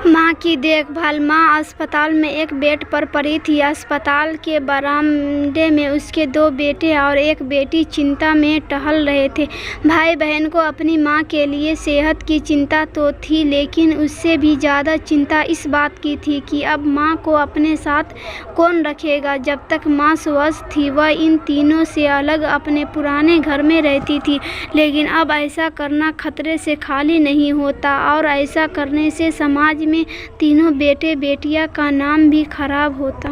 माँ की देखभाल। माँ अस्पताल में एक बेड पर पड़ी थी। अस्पताल के बरामदे में उसके 2 बेटे और एक बेटी चिंता में टहल रहे थे। भाई बहन को अपनी माँ के लिए सेहत की चिंता तो थी, लेकिन उससे भी ज़्यादा चिंता इस बात की थी कि अब माँ को अपने साथ कौन रखेगा। जब तक माँ स्वस्थ थी वह इन तीनों से अलग अपने पुराने घर में रहती थी, लेकिन अब ऐसा करना खतरे से खाली नहीं होता और ऐसा करने से समाज में तीनों बेटे बेटियां का नाम भी खराब होता।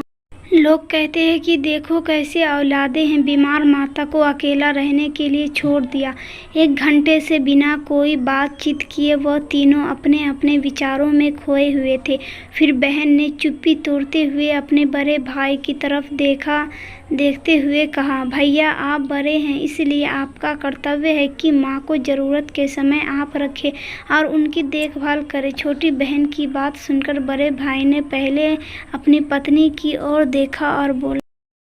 लोग कहते हैं कि देखो कैसे औलादें हैं, बीमार माता को अकेला रहने के लिए छोड़ दिया। 1 घंटे से बिना कोई बातचीत किए वह तीनों अपने अपने विचारों में खोए हुए थे। फिर बहन ने चुप्पी तोड़ते हुए अपने बड़े भाई की तरफ देखते हुए कहा, भैया आप बड़े हैं, इसलिए आपका कर्तव्य है कि माँ को ज़रूरत के समय आप रखें और उनकी देखभाल करें। छोटी बहन की बात सुनकर बड़े भाई ने पहले अपनी पत्नी की ओर देखा और बोला,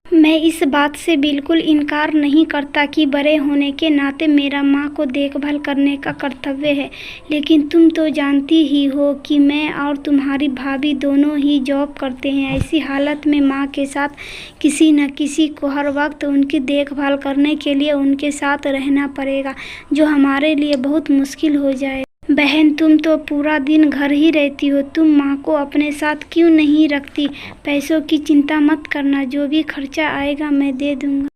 मैं इस बात से बिल्कुल इनकार नहीं करता कि बड़े होने के नाते मेरा माँ को देखभाल करने का कर्तव्य है, लेकिन तुम तो जानती ही हो कि मैं और तुम्हारी भाभी दोनों ही जॉब करते हैं। ऐसी हालत में माँ के साथ किसी न किसी को हर वक्त उनकी देखभाल करने के लिए उनके साथ रहना पड़ेगा, जो हमारे लिए बहुत मुश्किल हो जाए। बहन तुम तो पूरा दिन घर ही रहती हो, तुम माँ को अपने साथ क्यों नहीं रखती? पैसों की चिंता मत करना, जो भी खर्चा आएगा मैं दे दूँगा।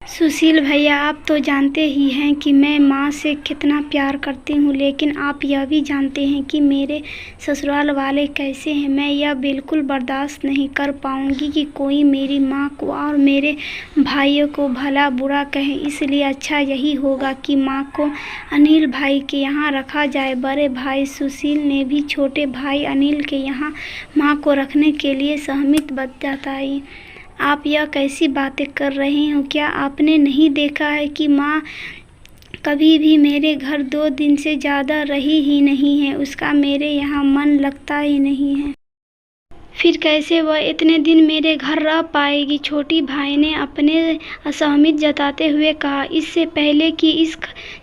सुशील भैया आप तो जानते ही हैं कि मैं माँ से कितना प्यार करती हूँ, लेकिन आप यह भी जानते हैं कि मेरे ससुराल वाले कैसे हैं। मैं यह बिल्कुल बर्दाश्त नहीं कर पाऊँगी कि कोई मेरी माँ को और मेरे भाइयों को भला बुरा कहे, इसलिए अच्छा यही होगा कि माँ को अनिल भाई के यहाँ रखा जाए। बड़े भाई सुशील ने भी छोटे भाई अनिल के यहाँ माँ को रखने के लिए सहमति जताई। आप यह कैसी बातें कर रहे हो? क्या आपने नहीं देखा है कि माँ कभी भी मेरे घर 2 दिन से ज़्यादा रही ही नहीं है, उसका मेरे यहाँ मन लगता ही नहीं है। फिर कैसे वह इतने दिन मेरे घर रह पाएगी? छोटी भाई ने अपने असहमति जताते हुए कहा। इससे पहले कि इस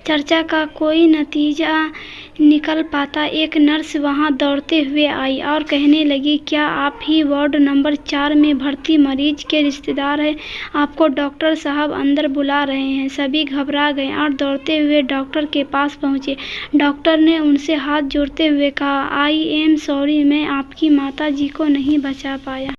चर्चा का कोई नतीजा निकल पाता, एक नर्स वहां दौड़ते हुए आई और कहने लगी, क्या आप ही वार्ड नंबर 4 में भर्ती मरीज के रिश्तेदार हैं? आपको डॉक्टर साहब अंदर बुला रहे हैं। सभी घबरा गए और दौड़ते हुए डॉक्टर के पास पहुंचे। डॉक्टर ने उनसे हाथ जोड़ते हुए कहा, आई एम सॉरी, मैं आपकी माता जी को नहीं बचा पाया।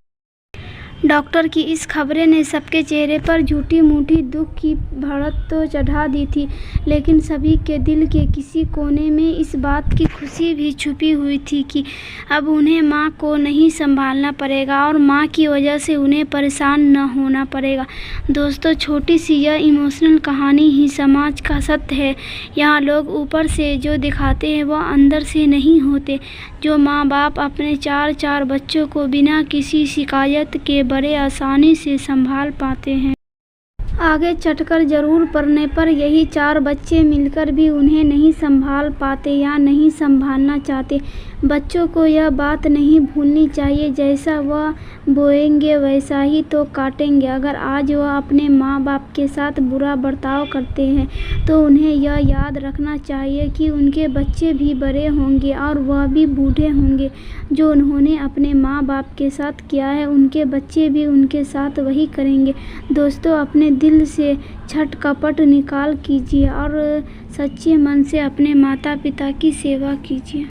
डॉक्टर की इस खबरें ने सबके चेहरे पर झूठी मूठी दुख की भड़क तो चढ़ा दी थी, लेकिन सभी के दिल के किसी कोने में इस बात की खुशी भी छुपी हुई थी कि अब उन्हें माँ को नहीं संभालना पड़ेगा और माँ की वजह से उन्हें परेशान न होना पड़ेगा। दोस्तों, छोटी सी यह इमोशनल कहानी ही समाज का सत्य है। यहाँ लोग ऊपर से जो दिखाते हैं वह अंदर से नहीं होते। जो माँ बाप अपने 4 बच्चों को बिना किसी शिकायत के बड़े आसानी से संभाल पाते हैं, आगे चढ़कर जरूर पड़ने पर यही 4 बच्चे मिलकर भी उन्हें नहीं संभाल पाते या नहीं संभालना चाहते। बच्चों को यह बात नहीं भूलनी चाहिए, जैसा वह बोएंगे वैसा ही तो काटेंगे। अगर आज वह अपने माँ बाप के साथ बुरा बर्ताव करते हैं तो उन्हें यह याद रखना चाहिए कि उनके बच्चे भी बड़े होंगे और वह भी बूढ़े होंगे। जो उन्होंने अपने माँ बाप के साथ किया है उनके बच्चे भी उनके साथ वही करेंगे। दोस्तों, अपने दिल से छट कपट निकाल कीजिए और सच्चे मन से अपने माता पिता की सेवा कीजिए।